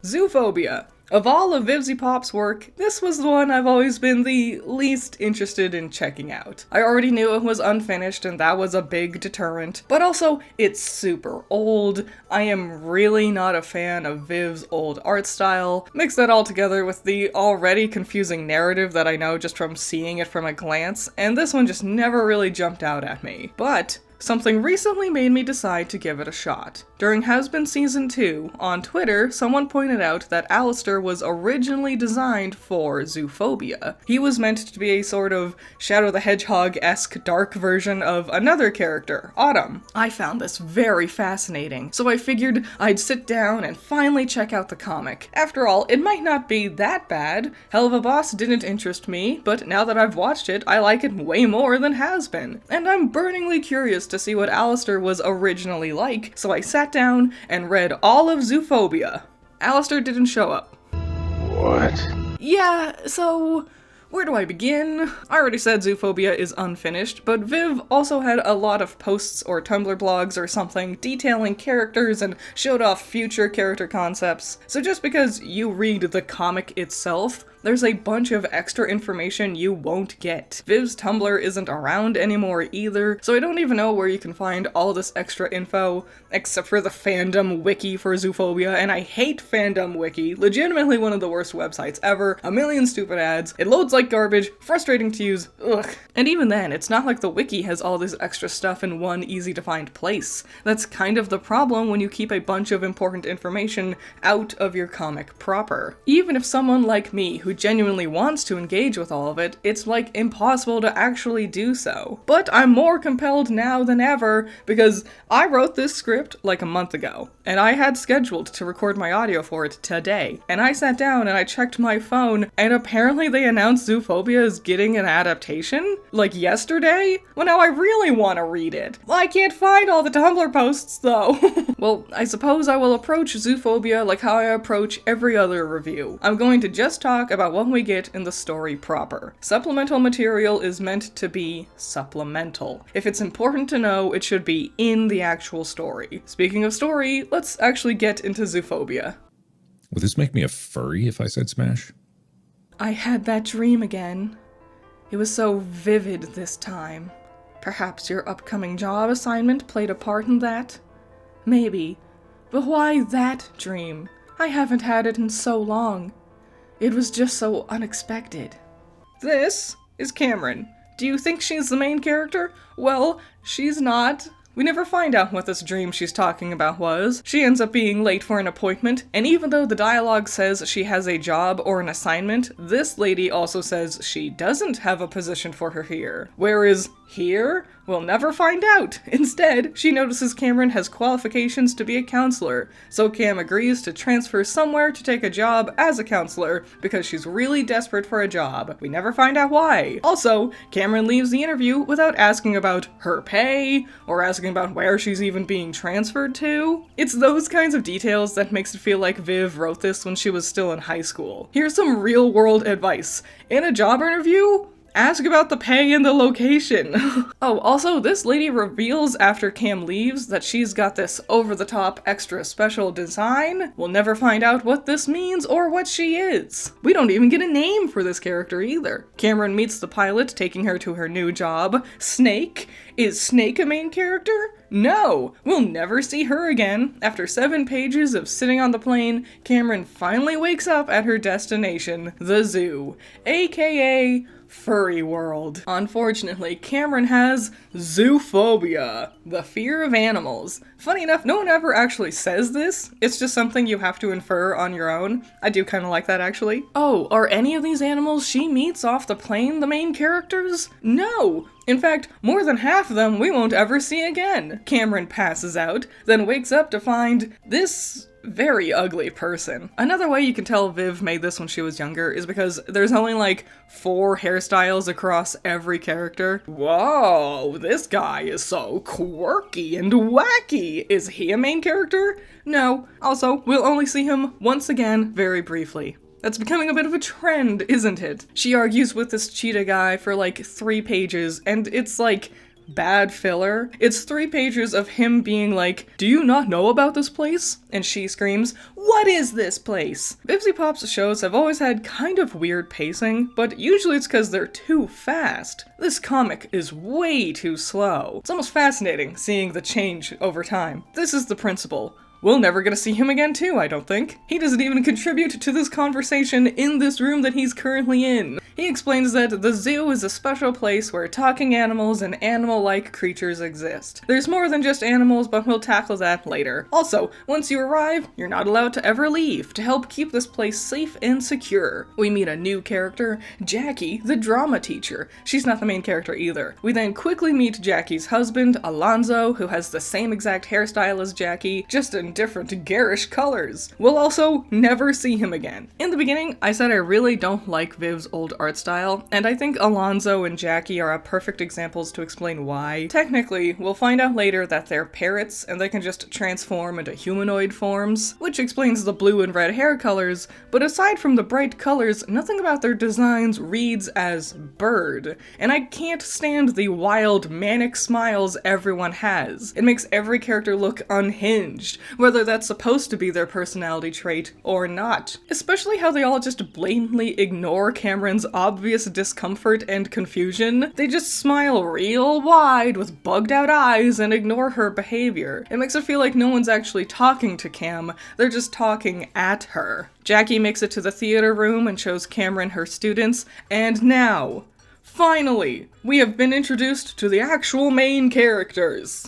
Zoophobia. Of all of Vivziepop's work, this was the one I've always been the least interested in checking out. I already knew it was unfinished and that was a big deterrent, but also it's super old. I am really not a fan of Viv's old art style. Mix that all together with the already confusing narrative that I know just from seeing it from a glance, and this one just never really jumped out at me. But something recently made me decide to give it a shot. During Has-Been Season 2, on Twitter, someone pointed out that Alistair was originally designed for Zoophobia. He was meant to be a sort of Shadow the Hedgehog-esque dark version of another character, Autumn. I found this very fascinating, so I figured I'd sit down and finally check out the comic. After all, it might not be that bad. Hell of a Boss didn't interest me, but now that I've watched it, I like it way more than Has-Been. And I'm burningly curious to see what Alistair was originally like, so I sat down and read all of Zoophobia. Alistair didn't show up. What? Yeah, so where do I begin? I already said Zoophobia is unfinished, but Viv also had a lot of posts or Tumblr blogs or something detailing characters and showed off future character concepts. So just because you read the comic itself, there's a bunch of extra information you won't get. Viv's Tumblr isn't around anymore either, so I don't even know where you can find all this extra info, except for the fandom wiki for Zoophobia, and I hate fandom wiki, legitimately one of the worst websites ever, a million stupid ads, it loads like garbage, frustrating to use, ugh. And even then, it's not like the wiki has all this extra stuff in one easy to find place. That's kind of the problem when you keep a bunch of important information out of your comic proper. Even if someone like me, who genuinely wants to engage with all of it, it's like impossible to actually do so. But I'm more compelled now than ever because I wrote this script like a month ago, and I had scheduled to record my audio for it today. And I sat down and I checked my phone, and apparently they announced Zoophobia is getting an adaptation? Like yesterday? Well, now I really want to read it. I can't find all the Tumblr posts though. Well, I suppose I will approach Zoophobia like how I approach every other review. I'm going to just talk about what we get in the story proper. Supplemental material is meant to be supplemental. If it's important to know, it should be in the actual story. Speaking of story, let's actually get into Zoophobia. Would this make me a furry if I said smash? I had that dream again. It was so vivid this time. Perhaps your upcoming job assignment played a part in that? Maybe. But why that dream? I haven't had it in so long. It was just so unexpected. This is Cameron. Do you think she's the main character? Well, she's not. We never find out what this dream she's talking about was. She ends up being late for an appointment, and even though the dialogue says she has a job or an assignment, this lady also says she doesn't have a position for her here. Where is here? We'll never find out. Instead, she notices Cameron has qualifications to be a counselor, so Cam agrees to transfer somewhere to take a job as a counselor because she's really desperate for a job. We never find out why. Also, Cameron leaves the interview without asking about her pay or asking about where she's even being transferred to. It's those kinds of details that makes it feel like Viv wrote this when she was still in high school. Here's some real-world advice. In a job interview, ask about the pay and the location. Oh, also, this lady reveals after Cam leaves that she's got this over-the-top extra special design. We'll never find out what this means or what she is. We don't even get a name for this character either. Cameron meets the pilot, taking her to her new job. Snake? Is Snake a main character? No! We'll never see her again. After 7 pages of sitting on the plane, Cameron finally wakes up at her destination, the zoo, aka furry world. Unfortunately, Cameron has zoophobia, the fear of animals. Funny enough, no one ever actually says this. It's just something you have to infer on your own. I do kind of like that, actually. Oh, are any of these animals she meets off the plane the main characters? No! In fact, more than half of them we won't ever see again. Cameron passes out, then wakes up to find this very ugly person. Another way you can tell Viv made this when she was younger is because there's only like 4 hairstyles across every character. Whoa, this guy is so quirky and wacky. Is he a main character? No. Also, we'll only see him once again very briefly. That's becoming a bit of a trend, isn't it? She argues with this cheetah guy for like 3 pages, and it's like bad filler. It's 3 pages of him being like, "Do you not know about this place?" And she screams, "What is this place?" Vivziepop's shows have always had kind of weird pacing, but usually it's because they're too fast. This comic is way too slow. It's almost fascinating seeing the change over time. This is the principle. We'll never get to see him again too, I don't think. He doesn't even contribute to this conversation in this room that he's currently in. He explains that the zoo is a special place where talking animals and animal-like creatures exist. There's more than just animals, but we'll tackle that later. Also, once you arrive, you're not allowed to ever leave to help keep this place safe and secure. We meet a new character, Jackie, the drama teacher. She's not the main character either. We then quickly meet Jackie's husband, Alonzo, who has the same exact hairstyle as Jackie, just in different garish colors. We'll also never see him again. In the beginning, I said I really don't like Viv's old art style, and I think Alonzo and Jackie are perfect examples to explain why. Technically, we'll find out later that they're parrots, and they can just transform into humanoid forms, which explains the blue and red hair colors, but aside from the bright colors, nothing about their designs reads as bird, and I can't stand the wild, manic smiles everyone has. It makes every character look unhinged, whether that's supposed to be their personality trait or not. Especially how they all just blatantly ignore Cameron's obvious discomfort and confusion. They just smile real wide with bugged out eyes and ignore her behavior. It makes it feel like no one's actually talking to Cam, they're just talking at her. Jackie makes it to the theater room and shows Cameron her students, and now, finally, we have been introduced to the actual main characters.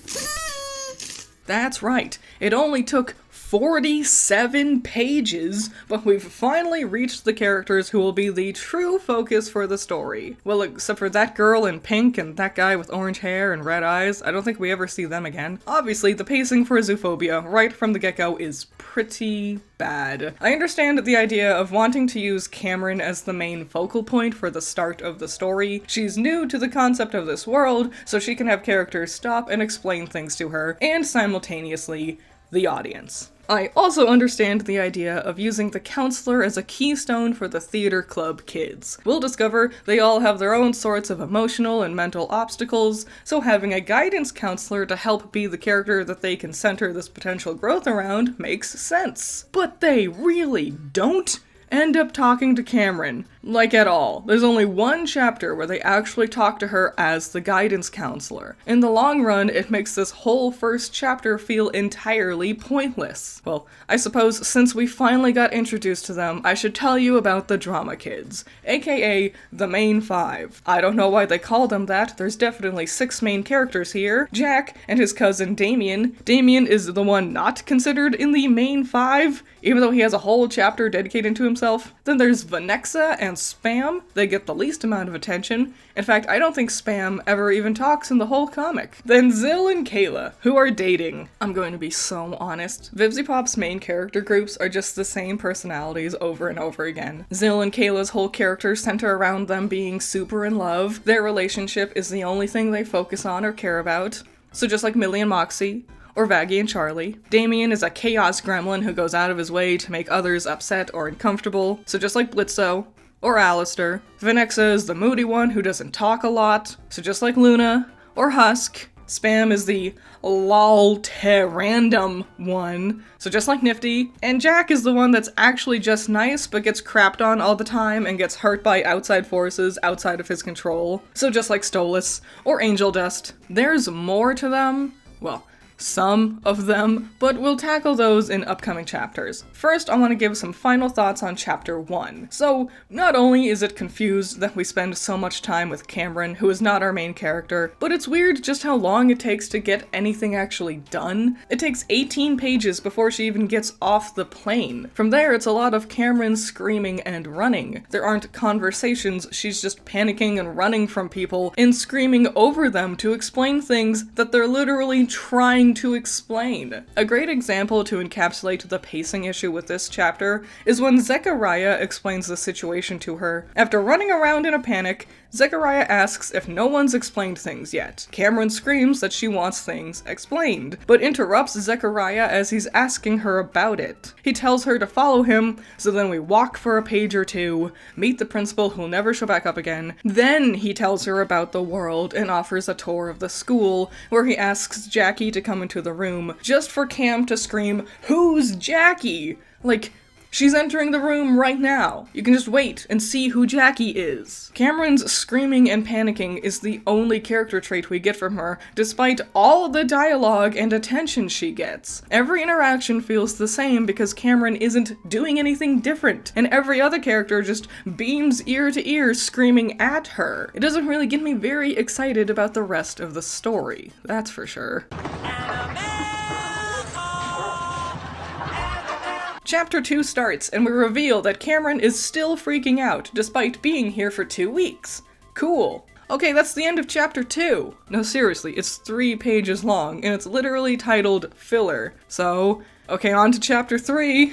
That's right, it only took 47 pages, but we've finally reached the characters who will be the true focus for the story. Well, except for that girl in pink and that guy with orange hair and red eyes, I don't think we ever see them again. Obviously, the pacing for Zoophobia right from the get-go is pretty bad. I understand the idea of wanting to use Cameron as the main focal point for the start of the story. She's new to the concept of this world, so she can have characters stop and explain things to her, and simultaneously, the audience. I also understand the idea of using the counselor as a keystone for the theater club kids. We'll discover they all have their own sorts of emotional and mental obstacles, so having a guidance counselor to help be the character that they can center this potential growth around makes sense. But they really don't end up talking to Cameron, like at all. There's only one chapter where they actually talk to her as the guidance counselor. In the long run, it makes this whole first chapter feel entirely pointless. Well, I suppose since we finally got introduced to them, I should tell you about the drama kids, aka the main 5. I don't know why they call them that, there's definitely 6 main characters here. Jack and his cousin Damien. Damien is the one not considered in the main 5, even though he has a whole chapter dedicated to himself. Then there's Vanexa and Spam. They get the least amount of attention. In fact, I don't think Spam ever even talks in the whole comic. Then Zill and Kayla, who are dating. I'm going to be so honest. Vivziepop's main character groups are just the same personalities over and over again. Zill and Kayla's whole character center around them being super in love. Their relationship is the only thing they focus on or care about. So just like Millie and Moxie, or Vaggie and Charlie. Damien is a chaos gremlin who goes out of his way to make others upset or uncomfortable, so just like Blitzo, or Alistair. Vanexa is the moody one who doesn't talk a lot, so just like Luna, or Husk. Spam is the lol-te-random one, so just like Nifty. And Jack is the one that's actually just nice, but gets crapped on all the time and gets hurt by outside forces outside of his control, so just like Stolas, or Angel Dust. There's more to them. Well, some of them, but we'll tackle those in upcoming chapters. First, I want to give some final thoughts on chapter 1. So, not only is it confused that we spend so much time with Cameron, who is not our main character, but it's weird just how long it takes to get anything actually done. It takes 18 pages before she even gets off the plane. From there, it's a lot of Cameron screaming and running. There aren't conversations, she's just panicking and running from people and screaming over them to explain things that they're literally trying nothing to explain. A great example to encapsulate the pacing issue with this chapter is when Zechariah explains the situation to her. After running around in a panic, Zechariah asks if no one's explained things yet. Cameron screams that she wants things explained, but interrupts Zechariah as he's asking her about it. He tells her to follow him, so then we walk for a page or two, meet the principal who'll never show back up again. Then he tells her about the world and offers a tour of the school, where he asks Jackie to come into the room, just for Cam to scream, "Who's Jackie?" Like, she's entering the room right now. You can just wait and see who Jackie is. Cameron's screaming and panicking is the only character trait we get from her, despite all the dialogue and attention she gets. Every interaction feels the same because Cameron isn't doing anything different, and every other character just beams ear to ear screaming at her. It doesn't really get me very excited about the rest of the story, that's for sure. Chapter 2 starts, and we reveal that Cameron is still freaking out, despite being here for 2 weeks. Cool. Okay, that's the end of chapter 2. No, seriously, it's 3 pages long, and it's literally titled Filler. So, okay, on to chapter 3.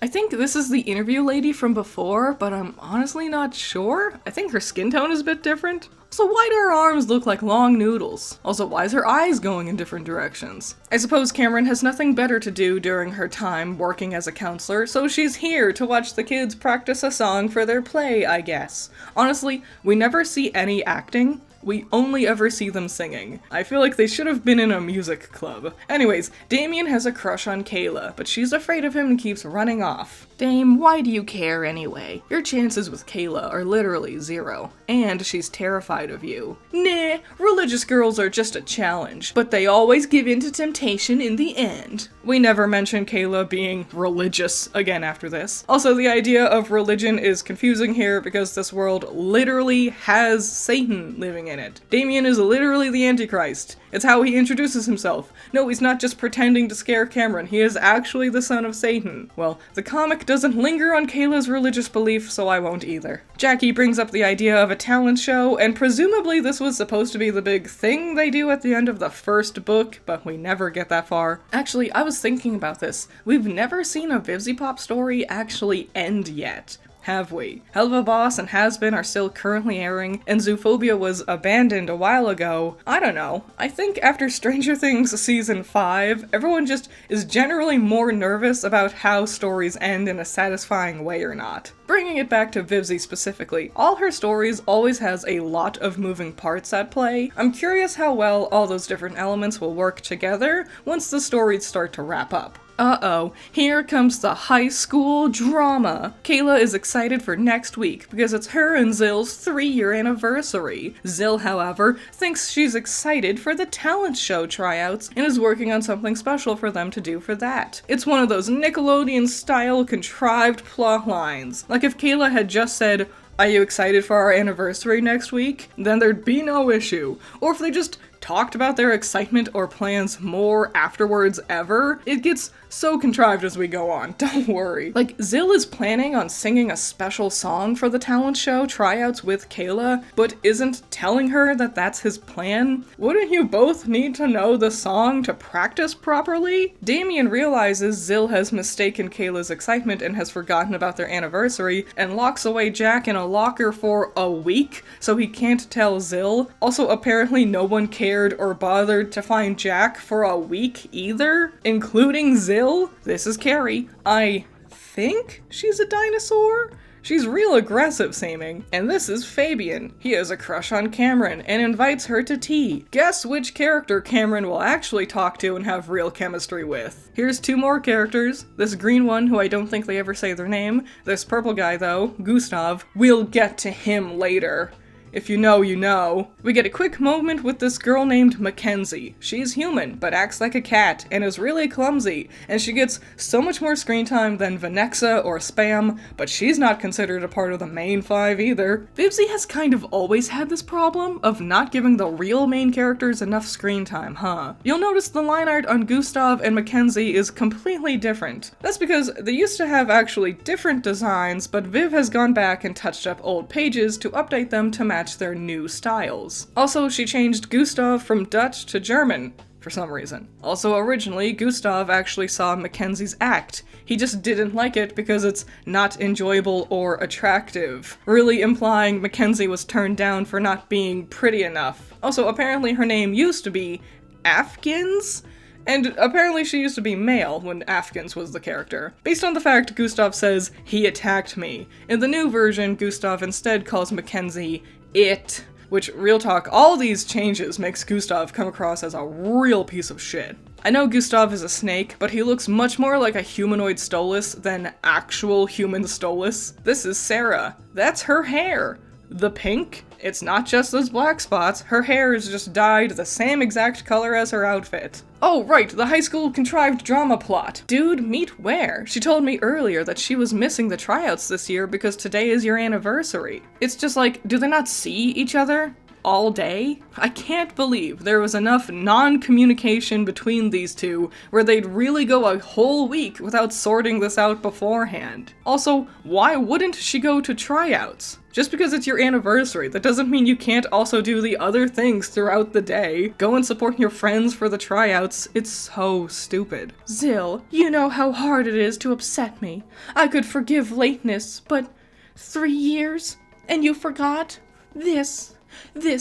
I think this is the interview lady from before, but I'm honestly not sure. I think her skin tone is a bit different. So why do her arms look like long noodles? Also, why is her eyes going in different directions? I suppose Cameron has nothing better to do during her time working as a counselor, so she's here to watch the kids practice a song for their play, I guess. Honestly, we never see any acting. We only ever see them singing. I feel like they should have been in a music club. Anyways, Damien has a crush on Kayla, but she's afraid of him and keeps running off. Dame, why do you care anyway? Your chances with Kayla are literally 0. And she's terrified of you. Nah, religious girls are just a challenge, but they always give in to temptation in the end. We never mention Kayla being religious again after this. Also, the idea of religion is confusing here because this world literally has Satan living in it. Damien is literally the Antichrist. It's how he introduces himself. No, he's not just pretending to scare Cameron, he is actually the son of Satan. Well, the comic doesn't linger on Kayla's religious belief, so I won't either. Jackie brings up the idea of a talent show, and presumably this was supposed to be the big thing they do at the end of the first book, but we never get that far. Actually, I was thinking about this. We've never seen a Vivziepop story actually end yet. Have we? Hell of a Boss and Has Been are still currently airing, and Zoophobia was abandoned a while ago. I don't know. I think after Stranger Things Season 5, everyone just is generally more nervous about how stories end in a satisfying way or not. Bringing it back to Vivzie specifically, all her stories always has a lot of moving parts at play. I'm curious how well all those different elements will work together once the stories start to wrap up. Uh-oh, here comes the high school drama. Kayla is excited for next week because it's her and Zill's 3-year anniversary. Zill, however, thinks she's excited for the talent show tryouts and is working on something special for them to do for that. It's one of those Nickelodeon-style contrived plot lines. Like if Kayla had just said, "Are you excited for our anniversary next week?" then there'd be no issue. Or if they just talked about their excitement or plans more afterwards ever, it gets so contrived as we go on, don't worry. Like, Zill is planning on singing a special song for the talent show tryouts with Kayla, but isn't telling her that that's his plan? Wouldn't you both need to know the song to practice properly? Damien realizes Zill has mistaken Kayla's excitement and has forgotten about their anniversary, and locks away Jack in a locker for a week, so he can't tell Zill. Also, apparently no one cared or bothered to find Jack for a week either, including Zill. This is Carrie. I think she's a dinosaur? She's real aggressive seeming. And this is Fabian. He has a crush on Cameron and invites her to tea. Guess which character Cameron will actually talk to and have real chemistry with. Here's 2 more characters. This green one, who I don't think they ever say their name. This purple guy though, Gustav. We'll get to him later. If you know, you know. We get a quick moment with this girl named Mackenzie. She's human, but acts like a cat, and is really clumsy, and she gets so much more screen time than Vanexa or Spam, but she's not considered a part of the main 5 either. Vivzie has kind of always had this problem of not giving the real main characters enough screen time, huh? You'll notice the line art on Gustav and Mackenzie is completely different. That's because they used to have actually different designs, but Viv has gone back and touched up old pages to update them to match match their new styles. Also, she changed Gustav from Dutch to German for some reason. Also, originally, Gustav actually saw Mackenzie's act. He just didn't like it because it's not enjoyable or attractive, really implying Mackenzie was turned down for not being pretty enough. Also, apparently her name used to be Afghans? And apparently she used to be male when Afghans was the character. Based on the fact Gustav says, "he attacked me," in the new version, Gustav instead calls Mackenzie it. Which, real talk, all these changes makes Gustav come across as a real piece of shit. I know Gustav is a snake, but he looks much more like a humanoid Stolas than actual human Stolas. This is Sarah. That's her hair. The pink? It's not just those black spots, her hair is just dyed the same exact color as her outfit. Oh, right, the high school contrived drama plot. Dude, meet where? She told me earlier that she was missing the tryouts this year because today is your anniversary. It's just like, do they not see each other all day? I can't believe there was enough non-communication between these two where they'd really go a whole week without sorting this out beforehand. Also, why wouldn't she go to tryouts? Just because it's your anniversary, that doesn't mean you can't also do the other things throughout the day. Go and support your friends for the tryouts. It's so stupid. Zill, you know how hard it is to upset me. I could forgive lateness, but 3 years? And you forgot? This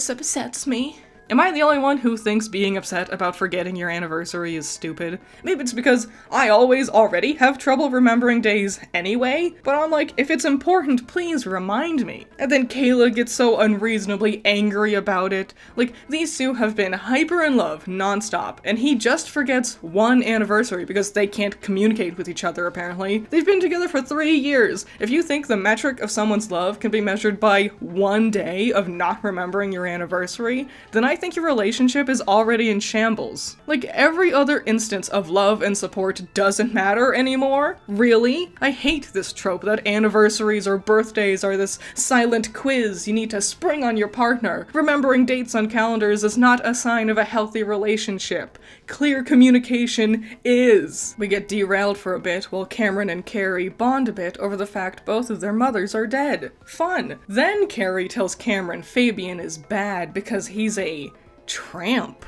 upsets me. Am I the only one who thinks being upset about forgetting your anniversary is stupid? Maybe it's because I always already have trouble remembering days anyway, but I'm like, if it's important, please remind me. And then Kayla gets so unreasonably angry about it. Like, these two have been hyper in love nonstop, and he just forgets one anniversary because they can't communicate with each other, apparently. They've been together for 3 years. If you think the metric of someone's love can be measured by one day of not remembering your anniversary, then I think your relationship is already in shambles. Like, every other instance of love and support doesn't matter anymore? Really? I hate this trope that anniversaries or birthdays are this silent quiz you need to spring on your partner. Remembering dates on calendars is not a sign of a healthy relationship. Clear communication is. We get derailed for a bit while Cameron and Carrie bond a bit over the fact both of their mothers are dead. Fun. Then Carrie tells Cameron Fabian is bad because he's a tramp.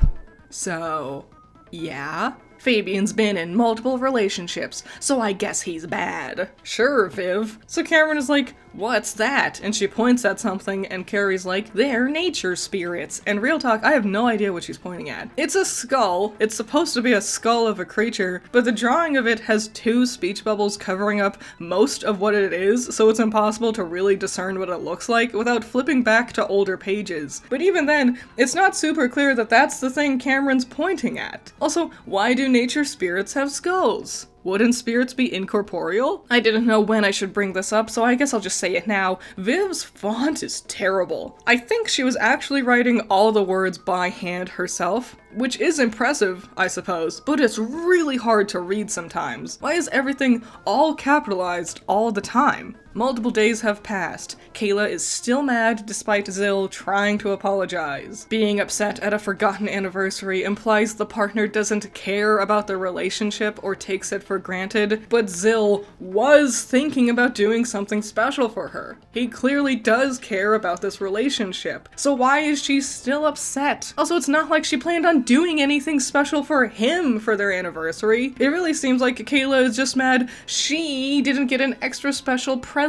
So, yeah. Fabian's been in multiple relationships, so I guess he's bad. Sure, Viv. So Cameron is like, what's that? And she points at something, and Carrie's like, they're nature spirits. And real talk, I have no idea what she's pointing at. It's a skull. It's supposed to be a skull of a creature, but the drawing of it has 2 speech bubbles covering up most of what it is, so it's impossible to really discern what it looks like without flipping back to older pages. But even then, it's not super clear that that's the thing Cameron's pointing at. Also, why do nature spirits have skulls? Wouldn't spirits be incorporeal? I didn't know when I should bring this up, so I guess I'll just say it now. Viv's font is terrible. I think she was actually writing all the words by hand herself, which is impressive, I suppose, but it's really hard to read sometimes. Why is everything all capitalized all the time? Multiple days have passed. Kayla is still mad despite Zill trying to apologize. Being upset at a forgotten anniversary implies the partner doesn't care about the relationship or takes it for granted, but Zill was thinking about doing something special for her. He clearly does care about this relationship, so why is she still upset? Also, it's not like she planned on doing anything special for him for their anniversary. It really seems like Kayla is just mad she didn't get an extra special present.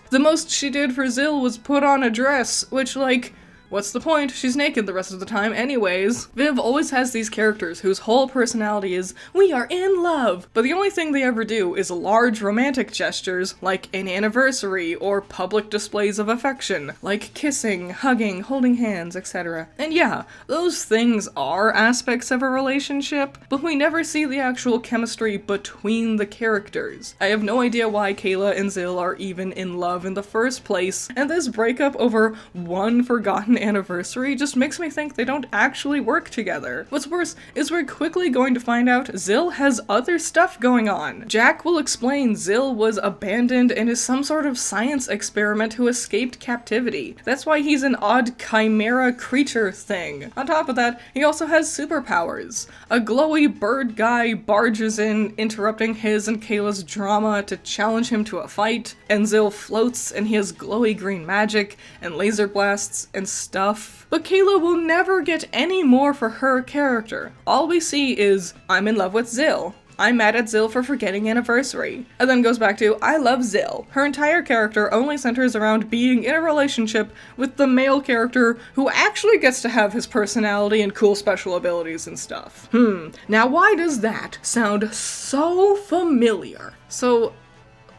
The most she did for Zill was put on a dress, which, like, what's the point? She's naked the rest of the time anyways. Viv always has these characters whose whole personality is, we are in love, but the only thing they ever do is large romantic gestures, like an anniversary, or public displays of affection, like kissing, hugging, holding hands, etc. And yeah, those things are aspects of a relationship, but we never see the actual chemistry between the characters. I have no idea why Kayla and Zill are even in love in the first place, and this breakup over one forgotten anniversary just makes me think they don't actually work together. What's worse is we're quickly going to find out Zill has other stuff going on. Jack will explain Zill was abandoned and is some sort of science experiment who escaped captivity. That's why he's an odd chimera creature thing. On top of that, he also has superpowers. A glowy bird guy barges in, interrupting his and Kayla's drama to challenge him to a fight, and Zill floats and he has glowy green magic and laser blasts and stuff. But Kayla will never get any more for her character. All we see is, I'm in love with Zill. I'm mad at Zill for forgetting anniversary. And then goes back to, I love Zill. Her entire character only centers around being in a relationship with the male character who actually gets to have his personality and cool special abilities and stuff. Now why does that sound so familiar? So,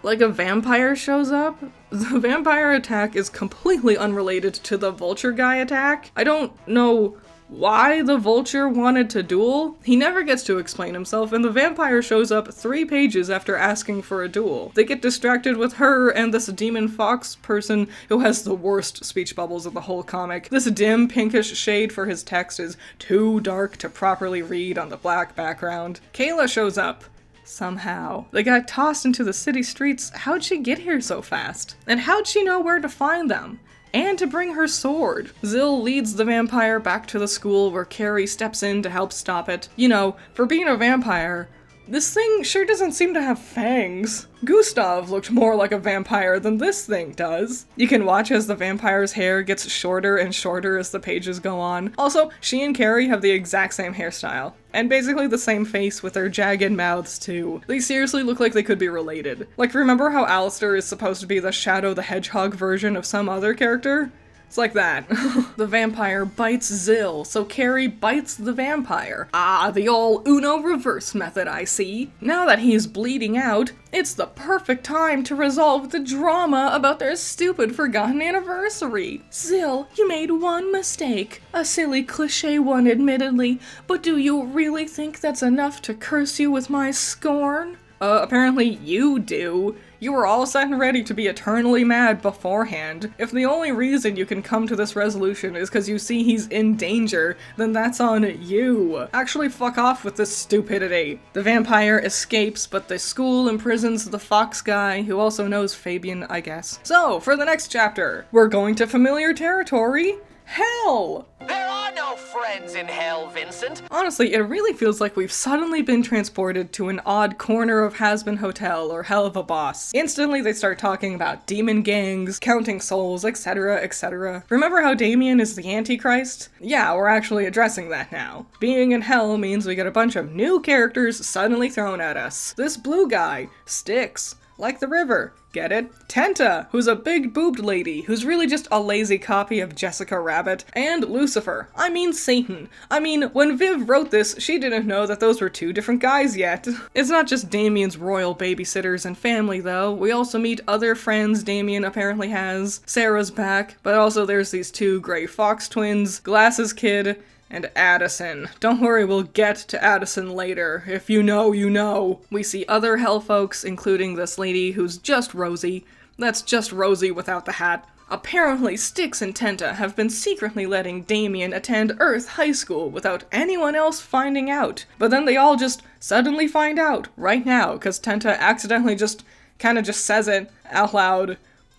like a vampire shows up? The vampire attack is completely unrelated to the vulture guy attack. I don't know why the vulture wanted to duel. He never gets to explain himself, and the vampire shows up 3 pages after asking for a duel. They get distracted with her and this demon fox person who has the worst speech bubbles of the whole comic. This dim pinkish shade for his text is too dark to properly read on the black background. Kayla shows up. Somehow. They got tossed into the city streets. How'd she get here so fast? And how'd she know where to find them? And to bring her sword. Zill leads the vampire back to the school where Carrie steps in to help stop it. You know, for being a vampire, this thing sure doesn't seem to have fangs. Gustav looked more like a vampire than this thing does. You can watch as the vampire's hair gets shorter and shorter as the pages go on. Also, she and Carrie have the exact same hairstyle. And basically the same face with their jagged mouths too. They seriously look like they could be related. Like, remember how Alistair is supposed to be the Shadow the Hedgehog version of some other character? It's like that. The vampire bites Zill, so Carrie bites the vampire. Ah, the old Uno reverse method, I see. Now that he's bleeding out, it's the perfect time to resolve the drama about their stupid forgotten anniversary. Zill, you made one mistake. A silly cliche one, admittedly, but do you really think that's enough to curse you with my scorn? Apparently you do. You were all set and ready to be eternally mad beforehand. If the only reason you can come to this resolution is because you see he's in danger, then that's on you. Actually, fuck off with this stupidity. The vampire escapes, but the school imprisons the fox guy, who also knows Fabian, I guess. So, for the next chapter, we're going to familiar territory. Hell! There are no friends in hell, Vincent. Honestly, it really feels like we've suddenly been transported to an odd corner of Has-Been Hotel or Hell of a Boss. Instantly they start talking about demon gangs, counting souls, etc, etc. Remember how Damien is the Antichrist? Yeah, we're actually addressing that now. Being in hell means we get a bunch of new characters suddenly thrown at us. This blue guy, Styx, like the river. Get it? Tenta, who's a big boobed lady, who's really just a lazy copy of Jessica Rabbit, and Lucifer. I mean Satan. I mean, when Viv wrote this, she didn't know that those were 2 different guys yet. It's not just Damien's royal babysitters and family, though. We also meet other friends Damien apparently has. Sarah's back, but also there's these 2 gray fox twins, Glasses Kid, and Addison. Don't worry, we'll get to Addison later. If you know, you know. We see other hell folks, including this lady who's just Rosie. That's just Rosie without the hat. Apparently, Styx and Tenta have been secretly letting Damien attend Earth High School without anyone else finding out. But then they all just suddenly find out right now, because Tenta accidentally just says it out loud.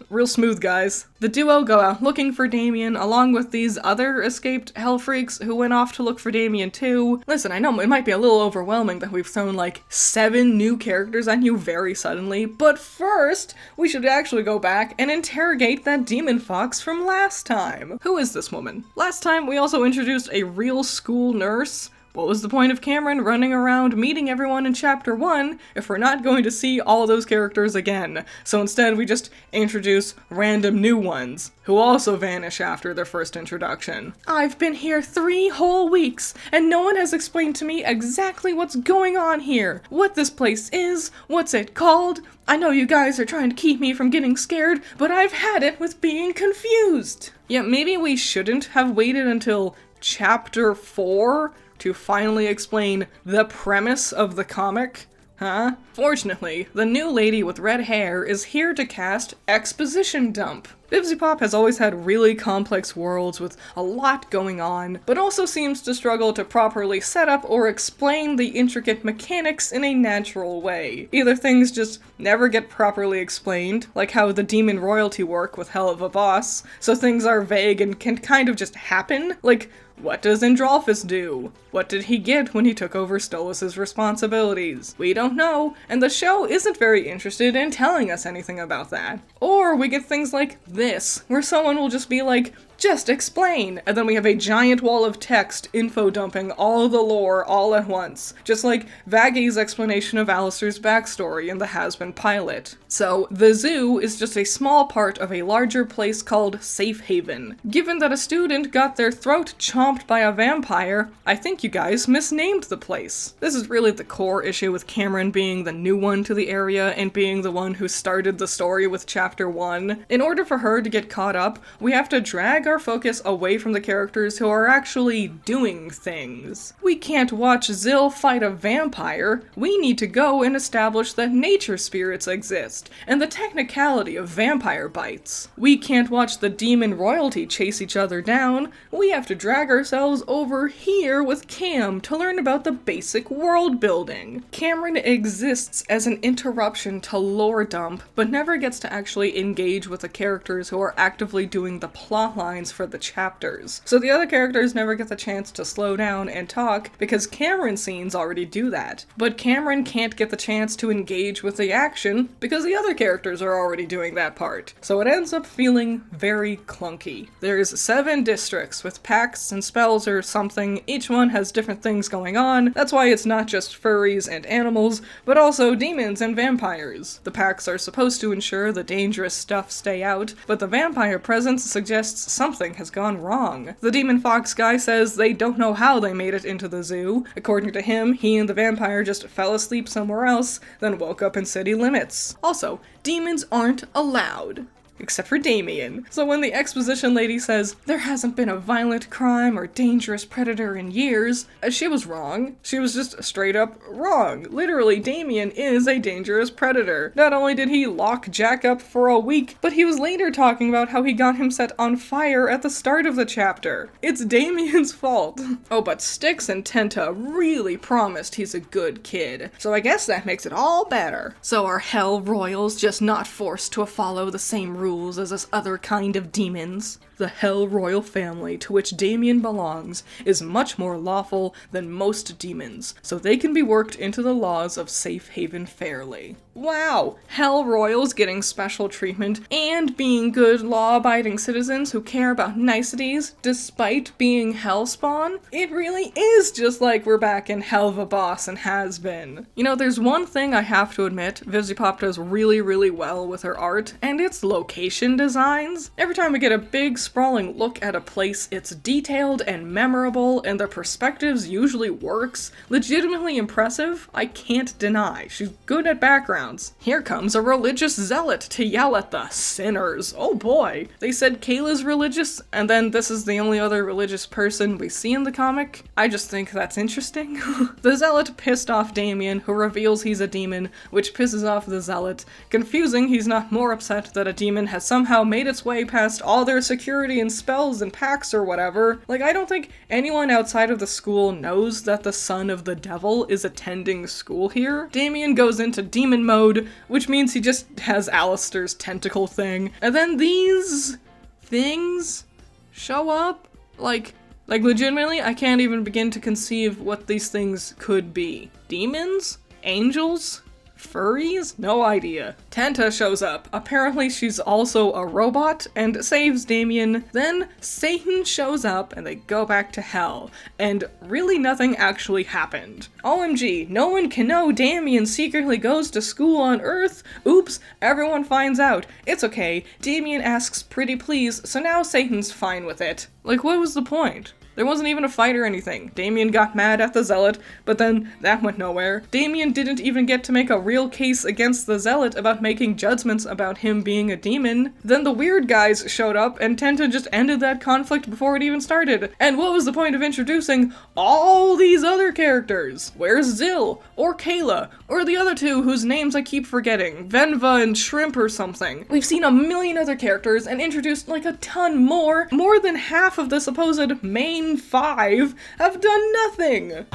Real smooth, guys. The duo go out looking for Damien, along with these other escaped hell freaks who went off to look for Damien too. Listen, I know it might be a little overwhelming that we've thrown like 7 new characters on you very suddenly, but first, we should actually go back and interrogate that demon fox from last time. Who is this woman? Last time, we also introduced a real school nurse. What was the point of Cameron running around meeting everyone in Chapter 1 if we're not going to see all those characters again? So instead we just introduce random new ones, who also vanish after their first introduction. I've been here 3 whole weeks, and no one has explained to me exactly what's going on here, what this place is, what's it called. I know you guys are trying to keep me from getting scared, but I've had it with being confused. Yeah, maybe we shouldn't have waited until Chapter 4 to finally explain the premise of the comic. huh? Fortunately, the new lady with red hair is here to cast Exposition dump. Vivziepop has always had really complex worlds with a lot going on, but also seems to struggle to properly set up or explain the intricate mechanics in a natural way. Either things just never get properly explained, like how the demon royalty work with Hell of a Boss, so things are vague and can kind of just happen, like, what does Androlphus do? What did he get when he took over Stolas' responsibilities? We don't know, and the show isn't very interested in telling us anything about that. Or we get things like this, where someone will just be like, just explain! And then we have a giant wall of text info dumping all the lore all at once. Just like Vaggy's explanation of Alistair's backstory in the Has-Been pilot. So, the zoo is just a small part of a larger place called Safe Haven. Given that a student got their throat chomped by a vampire, I think you guys misnamed the place. This is really the core issue with Cameron being the new one to the area and being the one who started the story with Chapter 1. In order for her to get caught up, we have to drag our focus away from the characters who are actually doing things. We can't watch Zill fight a vampire. We need to go and establish that nature spirits exist, and the technicality of vampire bites. We can't watch the demon royalty chase each other down. We have to drag ourselves over here with Cam to learn about the basic world building. Cameron exists as an interruption to lore dump, but never gets to actually engage with the characters who are actively doing the plot lines for the chapters. So the other characters never get the chance to slow down and talk because Cameron's scenes already do that. But Cameron can't get the chance to engage with the action because the other characters are already doing that part. So it ends up feeling very clunky. There's 7 districts with pacts and spells or something. Each one has different things going on. That's why it's not just furries and animals, but also demons and vampires. The pacts are supposed to ensure the dangerous stuff stay out, but the vampire presence suggests something has gone wrong. The demon fox guy says they don't know how they made it into the zoo. According to him, he and the vampire just fell asleep somewhere else, then woke up in city limits. Also, demons aren't allowed. Except for Damien. So when the exposition lady says, there hasn't been a violent crime or dangerous predator in years, she was wrong. She was just straight up wrong. Literally, Damien is a dangerous predator. Not only did he lock Jack up for a week, but he was later talking about how he got him set on fire at the start of the chapter. It's Damien's fault. Oh, but Styx and Tenta really promised he's a good kid. So I guess that makes it all better. So are Hell Royals just not forced to follow the same rules as this other kind of demons? The Hell Royal family to which Damien belongs is much more lawful than most demons, so they can be worked into the laws of Safe Haven fairly. Wow! Hell Royals getting special treatment and being good law-abiding citizens who care about niceties despite being Hellspawn? It really is just like we're back in Hell of a Boss and Has Been. You know, there's one thing I have to admit Vivziepop does really well with her art, and it's location designs. Every time we get a big sprawling look at a place, it's detailed and memorable, and the perspectives usually works. Legitimately impressive, I can't deny. She's good at backgrounds. Here comes a religious zealot to yell at the sinners. Oh boy. They said Kayla's religious, and then this is the only other religious person we see in the comic. I just think that's interesting. The zealot pissed off Damien, who reveals he's a demon, which pisses off the zealot. Confusing, he's not more upset that a demon has somehow made its way past all their security and spells and packs or whatever. Like, I don't think anyone outside of the school knows that the son of the devil is attending school here. Damien goes into demon mode, which means he just has Alistair's tentacle thing. And then these things show up. Like legitimately, I can't even begin to conceive what these things could be. Demons? Angels? Furries? No idea. Tenta shows up. Apparently she's also a robot and saves Damien. Then Satan shows up and they go back to hell. And really nothing actually happened. OMG, no one can know Damien secretly goes to school on Earth. Oops, everyone finds out. It's okay. Damien asks pretty please, so now Satan's fine with it. Like, what was the point? There wasn't even a fight or anything. Damien got mad at the Zealot, but then that went nowhere. Damien didn't even get to make a real case against the Zealot about making judgments about him being a demon. Then the weird guys showed up and Tenta just ended that conflict before it even started. And what was the point of introducing all these other characters? Where's Zill? Or Kayla? Or the other two whose names I keep forgetting? Venva and Shrimp or something. We've seen a million other characters and introduced like a ton more. More than half of the supposed main 5 have done nothing.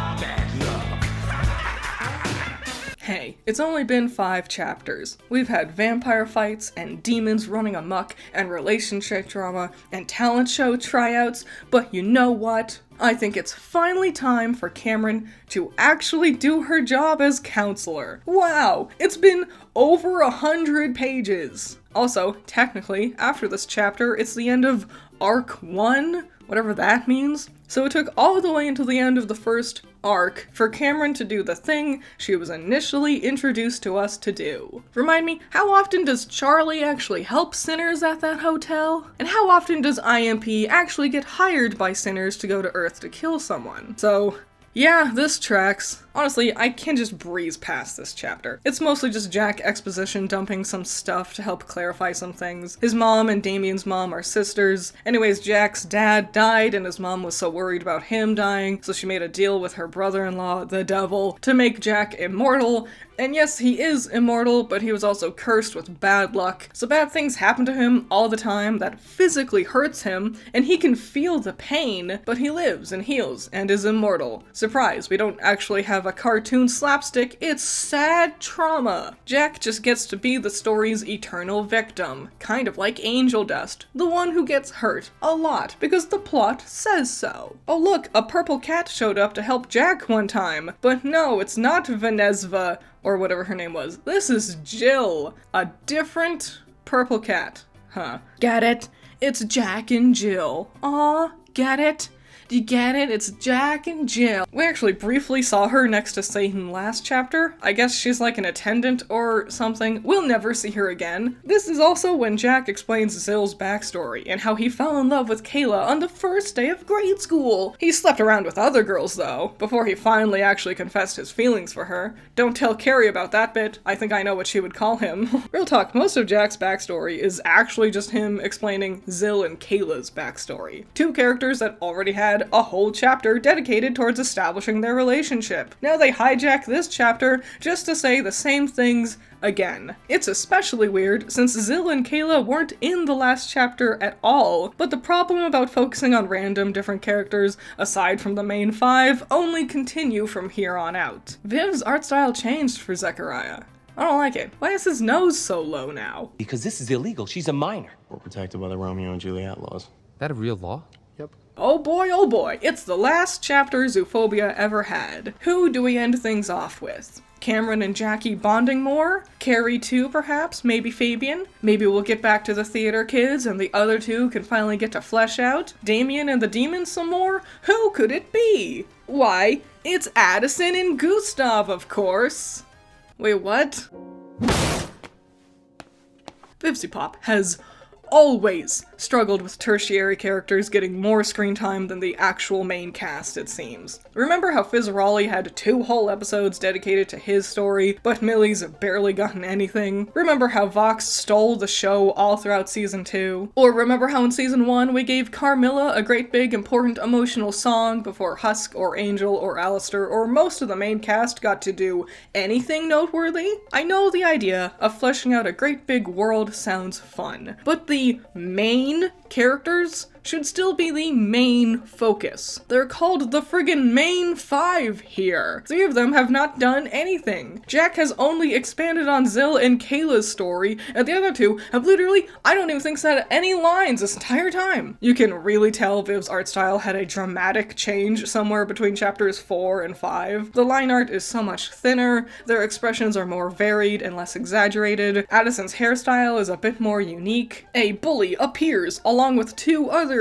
Hey, it's only been 5 chapters. We've had vampire fights, and demons running amok, and relationship drama, and talent show tryouts, but you know what? I think it's finally time for Cameron to actually do her job as counselor. Wow, it's been over 100 pages. Also, technically, after this chapter, it's the end of Arc 1, whatever that means. So it took all the way until the end of the first arc for Cameron to do the thing she was initially introduced to us to do. Remind me, how often does Charlie actually help sinners at that hotel? And how often does IMP actually get hired by sinners to go to Earth to kill someone? So, yeah, this tracks. Honestly, I can just breeze past this chapter. It's mostly just Jack Exposition dumping some stuff to help clarify some things. His mom and Damien's mom are sisters. Anyways, Jack's dad died and his mom was so worried about him dying, so she made a deal with her brother-in-law, the devil, to make Jack immortal. And yes, he is immortal, but he was also cursed with bad luck. So bad things happen to him all the time that physically hurts him, and he can feel the pain, but he lives and heals and is immortal. Surprise, we don't actually have a cartoon slapstick, it's sad trauma. Jack just gets to be the story's eternal victim, kind of like Angel Dust, the one who gets hurt a lot because the plot says so. Oh look, a purple cat showed up to help Jack one time, but no, it's not Venezva, or whatever her name was. This is Jill, a different purple cat. Huh. Get it? It's Jack and Jill. Aw, get it? Do you get it? It's Jack and Jill. We actually briefly saw her next to Satan last chapter. I guess she's like an attendant or something. We'll never see her again. This is also when Jack explains Zill's backstory and how he fell in love with Kayla on the first day of grade school. He slept around with other girls though, before he finally actually confessed his feelings for her. Don't tell Carrie about that bit. I think I know what she would call him. Real talk, most of Jack's backstory is actually just him explaining Zill and Kayla's backstory. 2 characters that already had a whole chapter dedicated towards establishing their relationship. Now they hijack this chapter just to say the same things again. It's especially weird since Zill and Kayla weren't in the last chapter at all, but the problem about focusing on random different characters aside from the main 5 only continue from here on out. Viv's art style changed for Zechariah. I don't like it. Why is his nose so low now? Because this is illegal. She's a minor. We're protected by the Romeo and Juliet laws. That a real law? Yep. Oh boy, it's the last chapter Zoophobia ever had. Who do we end things off with? Cameron and Jackie bonding more? Carrie too, perhaps? Maybe Fabian? Maybe we'll get back to the theater kids and the other 2 can finally get to flesh out? Damien and the demons some more? Who could it be? Why, it's Addison and Gustav, of course. Wait, what? Vivziepop has always struggled with tertiary characters getting more screen time than the actual main cast, it seems. Remember how Fizzarolli had 2 whole episodes dedicated to his story, but Millie's barely gotten anything? Remember how Vox stole the show all throughout season 2? Or remember how in season 1 we gave Carmilla a great big important emotional song before Husk or Angel or Alistair or most of the main cast got to do anything noteworthy? I know the idea of fleshing out a great big world sounds fun, but the main characters should still be the main focus. They're called the friggin' main 5 here. 3 of them have not done anything. Jack has only expanded on Zill and Kayla's story, and the other 2 have literally, I don't even think, said any lines this entire time. You can really tell Viv's art style had a dramatic change somewhere between chapters 4 and 5. The line art is so much thinner, their expressions are more varied and less exaggerated, Addison's hairstyle is a bit more unique. A bully appears along with 2 other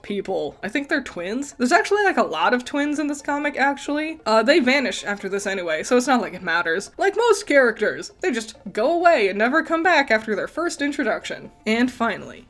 people. I think they're twins. There's actually like a lot of twins in this comic, actually. They vanish after this anyway, so it's not like it matters. Like most characters, they just go away and never come back after their first introduction. And finally,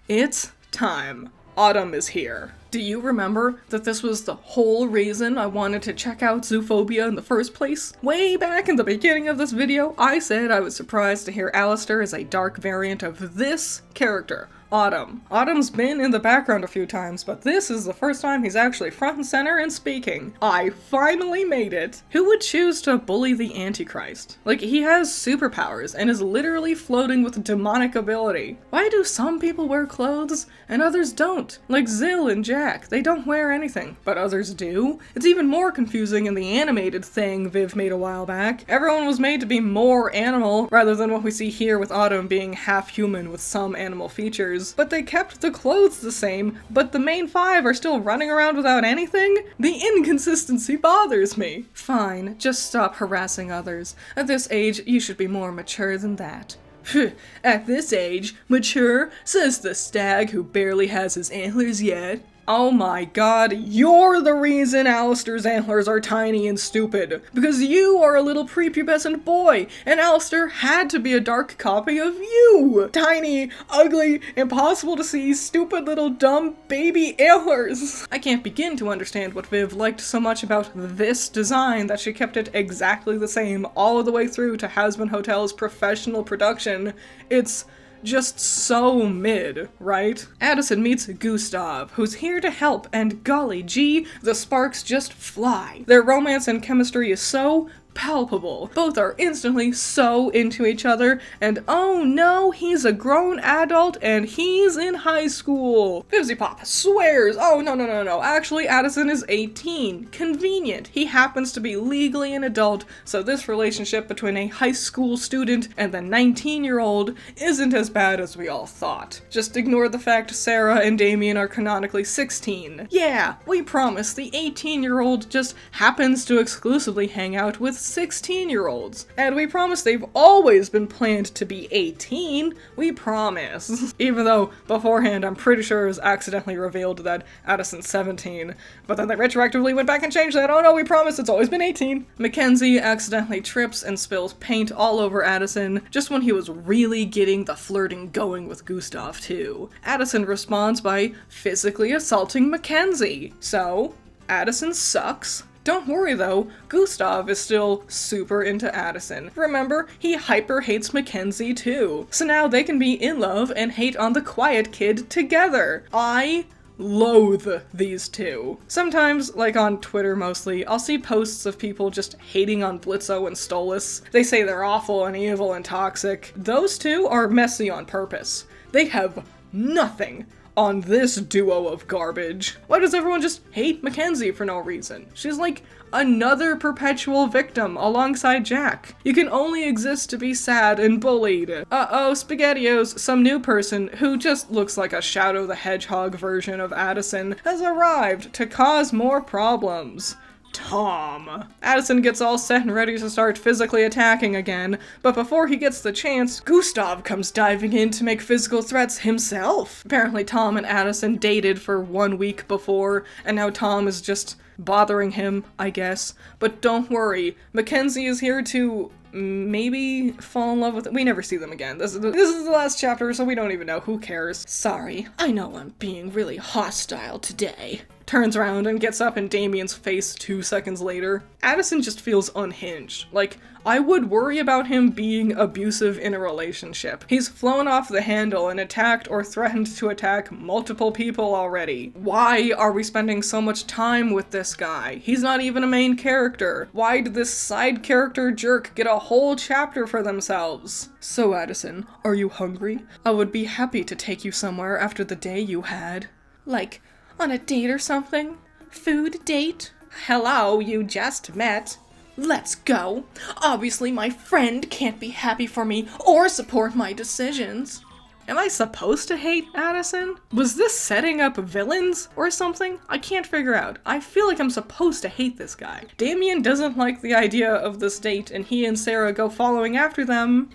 it's time. Autumn is here. Do you remember that this was the whole reason I wanted to check out Zoophobia in the first place? Way back in the beginning of this video, I said I was surprised to hear Alistair is a dark variant of this character, Autumn. Autumn's been in the background a few times, but this is the first time he's actually front and center and speaking. I finally made it! Who would choose to bully the Antichrist? Like, he has superpowers and is literally floating with demonic ability. Why do some people wear clothes and others don't? Like Zill and Jack, they don't wear anything, but others do? It's even more confusing in the animated thing Viv made a while back. Everyone was made to be more animal, rather than what we see here with Autumn being half human with some animal features. But they kept the clothes the same, but the main five are still running around without anything? The inconsistency bothers me. Fine, just stop harassing others. At this age, you should be more mature than that. At this age, mature, says the stag who barely has his antlers yet. Oh my god, you're the reason Alistair's antlers are tiny and stupid. Because you are a little prepubescent boy, and Alistair had to be a dark copy of you. Tiny, ugly, impossible to see, stupid little dumb baby antlers. I can't begin to understand what Viv liked so much about this design that she kept it exactly the same all the way through to Hazbin Hotel's professional production. It's just so mid, right? Addison meets Gustav, who's here to help, and golly gee, the sparks just fly. Their romance and chemistry is so palpable. Both are instantly so into each other, and oh no, he's a grown adult and he's in high school. Vivziepop swears, oh no, actually Addison is 18. Convenient. He happens to be legally an adult, so this relationship between a high school student and the 19-year-old isn't as bad as we all thought. Just ignore the fact Sarah and Damien are canonically 16. Yeah, we promise the 18-year-old just happens to exclusively hang out with 16-year-olds. And we promise they've always been planned to be 18. We promise. Even though beforehand I'm pretty sure it was accidentally revealed that Addison's 17. But then they retroactively went back and changed that. Oh no, we promise it's always been 18. Mackenzie accidentally trips and spills paint all over Addison, just when he was really getting the flirting going with Gustav too. Addison responds by physically assaulting Mackenzie. So, Addison sucks. Don't worry though, Gustav is still super into Addison. Remember, he hyper hates Mackenzie too. So now they can be in love and hate on the quiet kid together. I loathe these two. Sometimes, like on Twitter mostly, I'll see posts of people just hating on Blitzo and Stolas. They say they're awful and evil and toxic. Those two are messy on purpose. They have nothing on this duo of garbage. Why does everyone just hate Mackenzie for no reason? She's like another perpetual victim alongside Jack. You can only exist to be sad and bullied. Uh-oh, SpaghettiOs, some new person who just looks like a Shadow the Hedgehog version of Addison has arrived to cause more problems. Tom. Addison gets all set and ready to start physically attacking again, but before he gets the chance, Gustav comes diving in to make physical threats himself. Apparently Tom and Addison dated for 1 week before, and now Tom is just bothering him, I guess. But don't worry, Mackenzie is here to maybe fall in love with it. We never see them again. This is the last chapter, so we don't even know. Who cares? Sorry, I know I'm being really hostile today. Turns around and gets up in Damien's face 2 seconds later. Addison just feels unhinged. Like, I would worry about him being abusive in a relationship. He's flown off the handle and attacked or threatened to attack multiple people already. Why are we spending so much time with this guy? He's not even a main character. Why did this side character jerk get a whole chapter for themselves? So Addison, are you hungry? I would be happy to take you somewhere after the day you had. Like, on a date or something? Food date? Hello, you just met. Let's go. Obviously my friend can't be happy for me or support my decisions. Am I supposed to hate Addison? Was this setting up villains or something? I can't figure out. I feel like I'm supposed to hate this guy. Damien doesn't like the idea of this date and he and Sarah go following after them.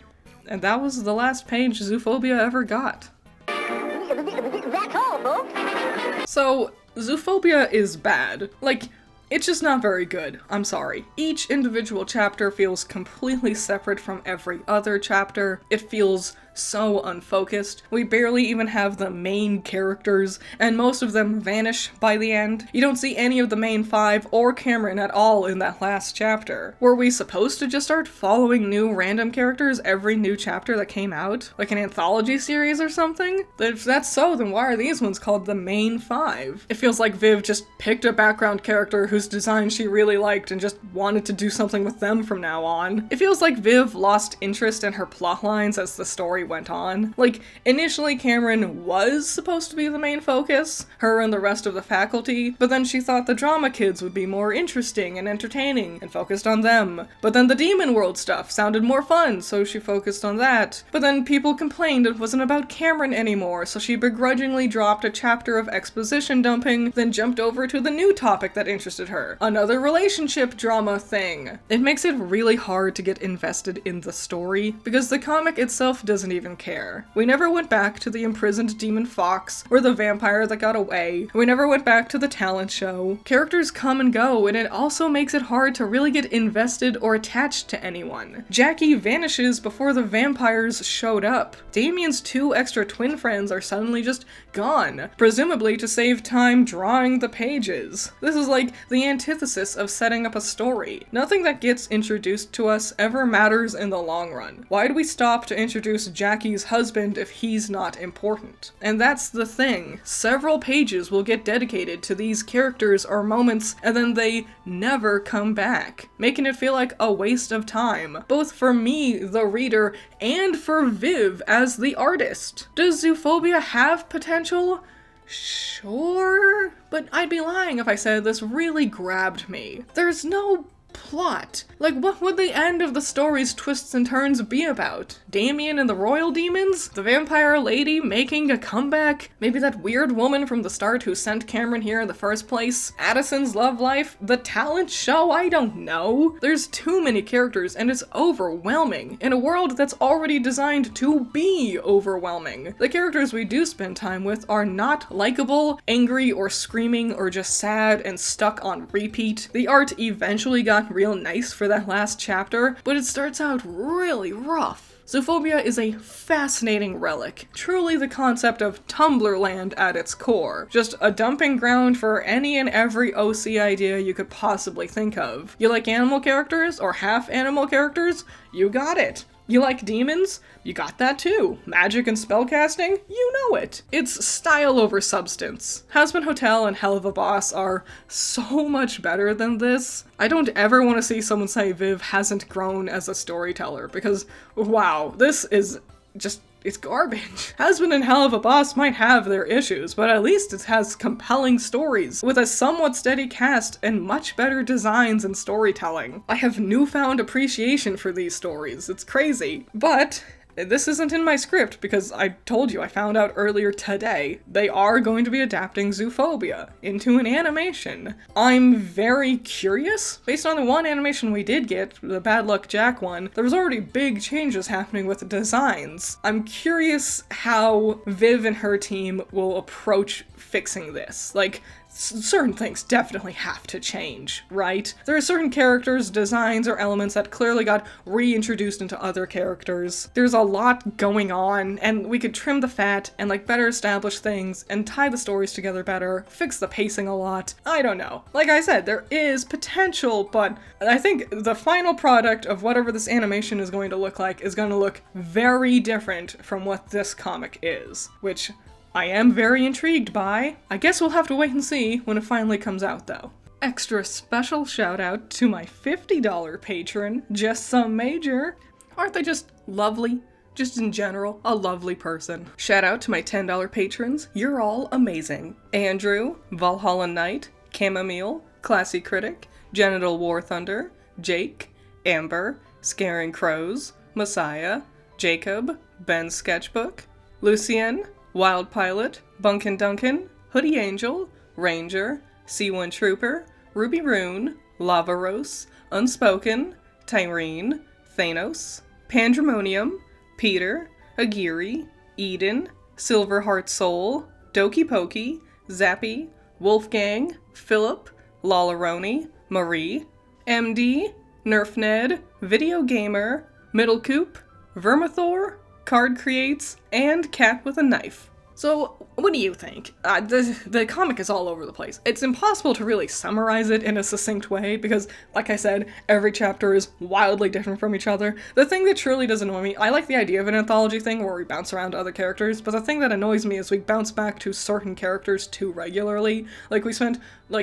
And that was the last page Zoophobia ever got. That's all, folks. So, Zoophobia is bad. Like, it's just not very good. I'm sorry. Each individual chapter feels completely separate from every other chapter. It feels so unfocused. We barely even have the main characters, and most of them vanish by the end. You don't see any of the main 5 or Cameron at all in that last chapter. Were we supposed to just start following new random characters every new chapter that came out? Like an anthology series or something? If that's so, then why are these ones called the main 5? It feels like Viv just picked a background character whose design she really liked and just wanted to do something with them from now on. It feels like Viv lost interest in her plotlines as the story went on. Like, initially Cameron was supposed to be the main focus, her and the rest of the faculty, but then she thought the drama kids would be more interesting and entertaining and focused on them. But then the demon world stuff sounded more fun, so she focused on that. But then people complained it wasn't about Cameron anymore, so she begrudgingly dropped a chapter of exposition dumping, then jumped over to the new topic that interested her. Another relationship drama thing. It makes it really hard to get invested in the story, because the comic itself doesn't even care. We never went back to the imprisoned demon fox, or the vampire that got away. We never went back to the talent show. Characters come and go, and it also makes it hard to really get invested or attached to anyone. Jackie vanishes before the vampires showed up. Damien's 2 extra twin friends are suddenly just gone, presumably to save time drawing the pages. This is like the antithesis of setting up a story. Nothing that gets introduced to us ever matters in the long run. Why'd we stop to introduce Jackie's husband if he's not important? And that's the thing. Several pages will get dedicated to these characters or moments, and then they never come back, making it feel like a waste of time, both for me, the reader, and for Viv as the artist. Does Zoophobia have potential? Sure, but I'd be lying if I said this really grabbed me. There's no plot. Like, what would the end of the story's twists and turns be about? Damien and the royal demons? The vampire lady making a comeback? Maybe that weird woman from the start who sent Cameron here in the first place? Addison's love life? The talent show? I don't know. There's too many characters and it's overwhelming in a world that's already designed to be overwhelming. The characters we do spend time with are not likable, angry, or screaming, or just sad and stuck on repeat. The art eventually got real nice for that last chapter, but it starts out really rough. Zoophobia is a fascinating relic, truly the concept of Tumblrland at its core. Just a dumping ground for any and every OC idea you could possibly think of. You like animal characters or half animal characters? You got it. You like demons? You got that too. Magic and spellcasting? You know it. It's style over substance. Hazbin Hotel and Hell of a Boss are so much better than this. I don't ever want to see someone say Viv hasn't grown as a storyteller, because wow, this is just, it's garbage. Hazbin and Hell of a Boss might have their issues, but at least it has compelling stories, with a somewhat steady cast and much better designs and storytelling. I have newfound appreciation for these stories. It's crazy. But this isn't in my script because I told you I found out earlier today they are going to be adapting Zoophobia into an animation. I'm very curious. Based on the one animation we did get, the Bad Luck Jack one, there was already big changes happening with the designs. I'm curious how Viv and her team will approach fixing this. Like, certain things definitely have to change, right? There are certain characters, designs, or elements that clearly got reintroduced into other characters. There's a lot going on, and we could trim the fat and like better establish things and tie the stories together better, fix the pacing a lot. I don't know. Like I said, there is potential, but I think the final product of whatever this animation is going to look like is going to look very different from what this comic is, which I am very intrigued by. I guess we'll have to wait and see when it finally comes out, though. Extra special shout out to my $50 patron, Just Some Major. Aren't they just lovely? Just in general, a lovely person. Shout out to my $10 patrons. You're all amazing. Andrew, Valhalla Knight, Chamomile, Classy Critic, Genital War Thunder, Jake, Amber, Scaring Crows, Messiah, Jacob, Ben's Sketchbook, Lucien, Wild Pilot, Bunkin Duncan, Hoodie Angel, Ranger, C1 Trooper, Ruby Rune, Lava Rose, Unspoken, Tyrene, Thanos, Pandemonium, Peter, Agiri, Eden, Silverheart Soul, Doki Pokey, Zappy, Wolfgang, Philip, Lollaroni, Marie, MD, Nerf Ned, Video Gamer, Middle Coop, Vermithor, card creates, and cat with a knife. So, what do you think? The comic is all over the place. It's impossible to really summarize it in a succinct way because, like I said, every chapter is wildly different from each other. The thing that truly does annoy me, I like the idea of an anthology thing where we bounce around to other characters, but the thing that annoys me is we bounce back to certain characters too regularly. Like, we spent,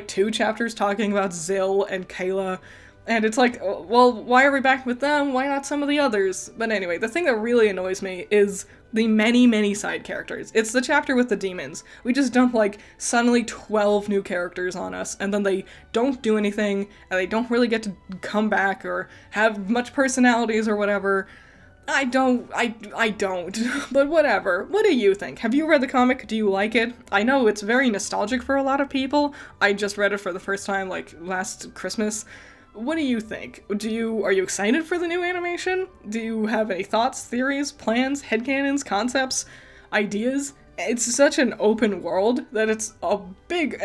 2 chapters talking about Zill and Kayla, and it's like, well, why are we back with them? Why not some of the others? But anyway, the thing that really annoys me is the many, many side characters. It's the chapter with the demons. We just dump, suddenly 12 new characters on us, and then they don't do anything, and they don't really get to come back or have much personalities or whatever. I don't, but whatever. What do you think? Have you read the comic? Do you like it? I know it's very nostalgic for a lot of people. I just read it for the first time, last Christmas. What do you think? Are you excited for the new animation? Do you have any thoughts, theories, plans, headcanons, concepts, ideas? It's such an open world that it's a big,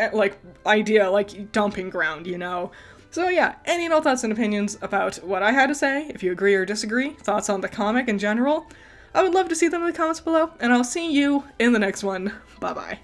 idea, dumping ground, you know? So yeah, any and all thoughts and opinions about what I had to say, if you agree or disagree, thoughts on the comic in general, I would love to see them in the comments below, and I'll see you in the next one. Bye-bye.